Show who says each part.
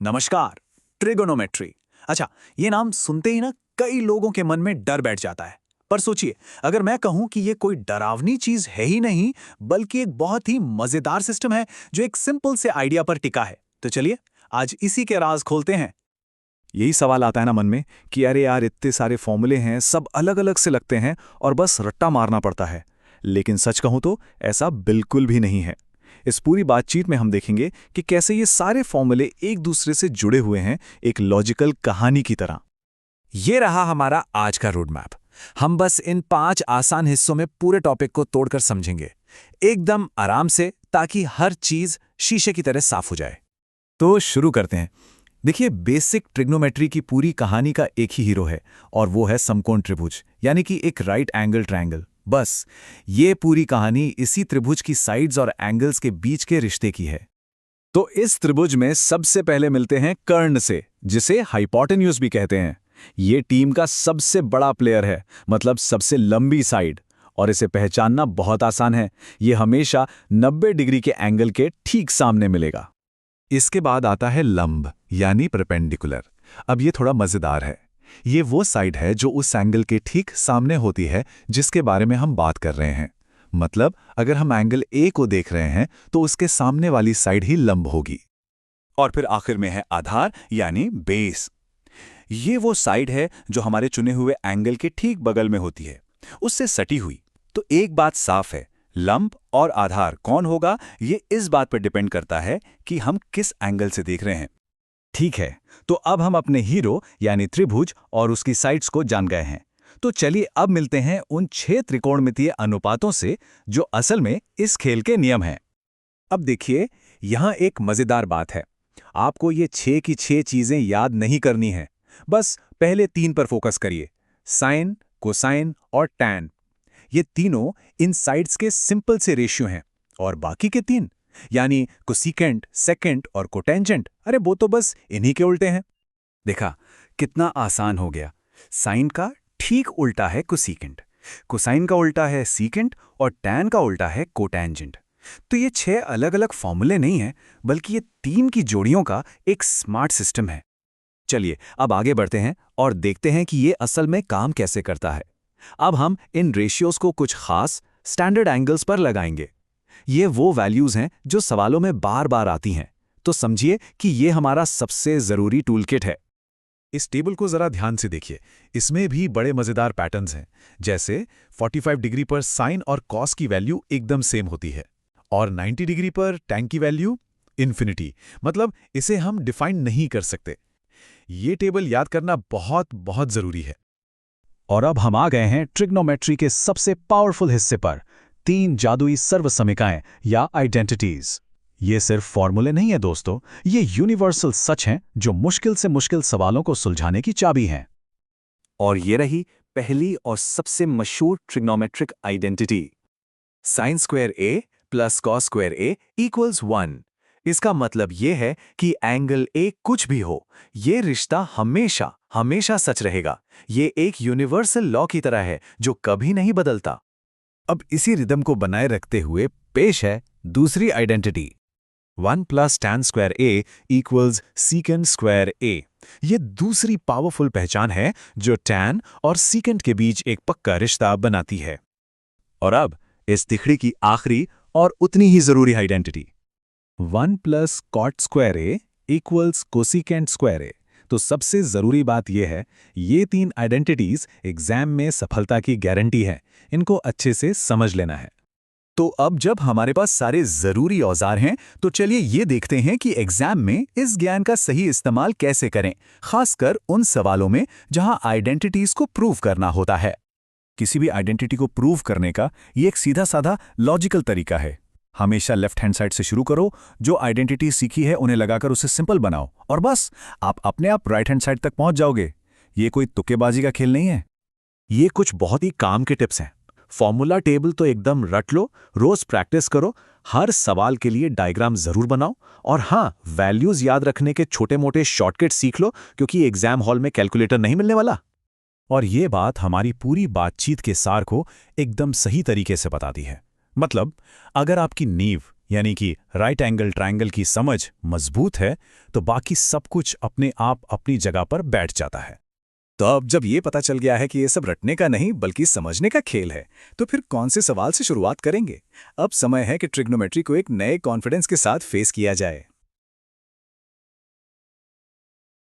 Speaker 1: नमस्कार। ट्रिगोनोमेट्री। अच्छा, ये नाम सुनते ही ना कई लोगों के मन में डर बैठ जाता है। पर सोचिए, अगर मैं कहूं कि ये कोई डरावनी चीज है ही नहीं, बल्कि एक बहुत ही मजेदार सिस्टम है जो एक सिंपल से आइडिया पर टिका है, तो चलिए आज इसी के राज खोलते हैं।
Speaker 2: यही सवाल आता है ना मन में कि अरे यार इतने सारे फॉर्मूले हैं, सब अलग अलग से लगते हैं और बस रट्टा मारना पड़ता है। लेकिन सच कहूं तो ऐसा बिल्कुल भी नहीं है। इस पूरी बातचीत में हम देखेंगे कि कैसे ये सारे फॉर्मूले एक दूसरे से जुड़े हुए हैं, एक लॉजिकल कहानी की तरह।
Speaker 3: ये रहा हमारा आज का रोड मैप। हम बस इन 5 आसान हिस्सों में पूरे टॉपिक को तोड़कर समझेंगे, एकदम आराम से, ताकि हर चीज शीशे की तरह साफ हो जाए।
Speaker 2: तो शुरू करते हैं। देखिए, बेसिक ट्रिग्नोमेट्री की पूरी कहानी का एक ही हीरो है और वो है समकोण त्रिभुज, यानी कि एक राइट एंगल ट्रायंगल। बस ये पूरी कहानी इसी त्रिभुज की साइड्स और एंगल्स के बीच के रिश्ते की है। तो इस त्रिभुज में सबसे पहले मिलते हैं कर्ण से, जिसे हाइपोटेन्यूज भी कहते हैं। ये टीम का सबसे बड़ा प्लेयर है, मतलब सबसे लंबी साइड, और इसे पहचानना बहुत आसान है। ये हमेशा 90 डिग्री के एंगल के ठीक सामने मिलेगा। इसके बाद आता है लंब, यानी परपेंडिकुलर। अब ये थोड़ा मजेदार है। ये वो साइड है जो उस एंगल के ठीक सामने होती है जिसके बारे में हम बात कर रहे हैं। मतलब अगर हम एंगल ए को देख रहे हैं तो उसके सामने वाली साइड ही लंब होगी। और फिर आखिर में है आधार, यानी बेस। ये वो साइड है जो हमारे चुने हुए एंगल के ठीक बगल में होती है, उससे सटी हुई। तो एक बात साफ है, लंब और आधार कौन होगा ये इस बात पर डिपेंड करता है कि हम किस एंगल से देख रहे हैं। ठीक है, तो अब हम अपने हीरो यानी त्रिभुज और उसकी साइड्स को जान गए हैं। तो चलिए अब मिलते हैं उन 6 त्रिकोणमितीय अनुपातों से जो असल में इस खेल के नियम हैं। अब देखिए, यहां एक मजेदार बात है। आपको ये 6 की 6 चीजें याद नहीं करनी है। बस पहले 3 पर फोकस करिए, साइन, कोसाइन और टैन। ये तीनों इन साइड्स के सिंपल से रेशियो हैं, और बाकी के 3 यानी कोसिकेंट, सेकेंट और कोटेंजेंट, अरे वो तो बस इन्हीं के उल्टे हैं। देखा कितना आसान हो गया। साइन का ठीक उल्टा है कोसिकेंट, कोसाइन का उल्टा है सीकेंट और टैन का उल्टा है कोटेंजेंट। तो ये 6 अलग अलग फॉर्मूले नहीं हैं, बल्कि ये 3 की जोड़ियों का एक स्मार्ट सिस्टम है। चलिए अब आगे बढ़ते हैं और देखते हैं कि ये असल में काम कैसे करता है। अब हम इन रेशियोज को कुछ खास स्टैंडर्ड एंगल्स पर लगाएंगे। ये वो वैल्यूज हैं जो सवालों में बार बार आती हैं, तो समझिए कि ये हमारा सबसे जरूरी टूलकिट है। इस टेबल को जरा ध्यान से देखिए। इसमें भी बड़े मजेदार पैटर्न्स हैं, जैसे 45 डिग्री पर साइन और कॉस की वैल्यू एकदम सेम होती है, और 90 डिग्री पर टैन की वैल्यू इन्फिनिटी, मतलब इसे हम डिफाइन नहीं कर सकते। ये टेबल याद करना बहुत बहुत जरूरी है। और अब हम आ गए हैं ट्रिग्नोमेट्री के सबसे पावरफुल हिस्से पर, 3 जादुई सर्वसमीकाएं या आइडेंटिटीज। ये सिर्फ फॉर्मूले नहीं है दोस्तों, ये यूनिवर्सल सच हैं जो मुश्किल से मुश्किल सवालों को सुलझाने की चाबी हैं। और ये रही पहली और सबसे मशहूर ट्रिग्नोमेट्रिक आइडेंटिटी, साइन स्क्वायर ए प्लस कॉस स्क्वायर ए इक्वल्स 1। इसका मतलब ये है कि एंगल ए कुछ भी हो, ये रिश्ता हमेशा हमेशा सच रहेगा। ये एक यूनिवर्सल लॉ की तरह है जो कभी नहीं बदलता। अब इसी रिदम को बनाए रखते हुए पेश है दूसरी आइडेंटिटी, 1 प्लस टैन स्क्वायर ए इक्वल्स सीकेंट स्क्वायर ए। ये दूसरी पावरफुल पहचान है जो टैन और सीकेंट के बीच एक पक्का रिश्ता बनाती है। और अब इस तिकड़ी की आखिरी और उतनी ही जरूरी आइडेंटिटी, 1 प्लस कॉट स्क्वायर ए इक्वल्स कोसिकेंट स्क्वायर ए। तो सबसे जरूरी बात यह है, ये 3 आइडेंटिटीज एग्जाम में सफलता की गारंटी है। इनको अच्छे से समझ लेना है। तो अब जब हमारे पास सारे जरूरी औजार हैं, तो चलिए ये देखते हैं कि एग्जाम में इस ज्ञान का सही इस्तेमाल कैसे करें, खासकर उन सवालों में जहां आइडेंटिटीज को प्रूव करना होता है। किसी भी आइडेंटिटी को प्रूव करने का ये एक सीधा साधा लॉजिकल तरीका है। हमेशा लेफ्ट हैंड साइड से शुरू करो, जो आइडेंटिटी सीखी है उन्हें लगाकर उसे सिंपल बनाओ, और बस आप अपने आप राइट हैंड साइड तक पहुंच जाओगे। ये कोई तुक्केबाजी का खेल नहीं है। ये कुछ बहुत ही काम के टिप्स हैं। फॉर्मूला टेबल तो एकदम रट लो, रोज प्रैक्टिस करो, हर सवाल के लिए डायग्राम जरूर बनाओ, और हाँ, वैल्यूज याद रखने के छोटे मोटे शॉर्टकट सीख लो, क्योंकि एग्जाम हॉल में कैलकुलेटर नहीं मिलने वाला। और ये बात हमारी पूरी बातचीत के सार को एकदम सही तरीके से बताती है। मतलब अगर आपकी नींव यानी कि राइट एंगल ट्रायंगल की समझ मजबूत है तो बाकी सब कुछ अपने आप अपनी जगह पर बैठ जाता है।
Speaker 1: तो अब जब ये पता चल गया है कि ये सब रटने का नहीं बल्कि समझने का खेल है, तो फिर कौन से सवाल से शुरुआत करेंगे? अब समय है कि ट्रिग्नोमेट्री को एक नए कॉन्फिडेंस के साथ फेस किया जाए।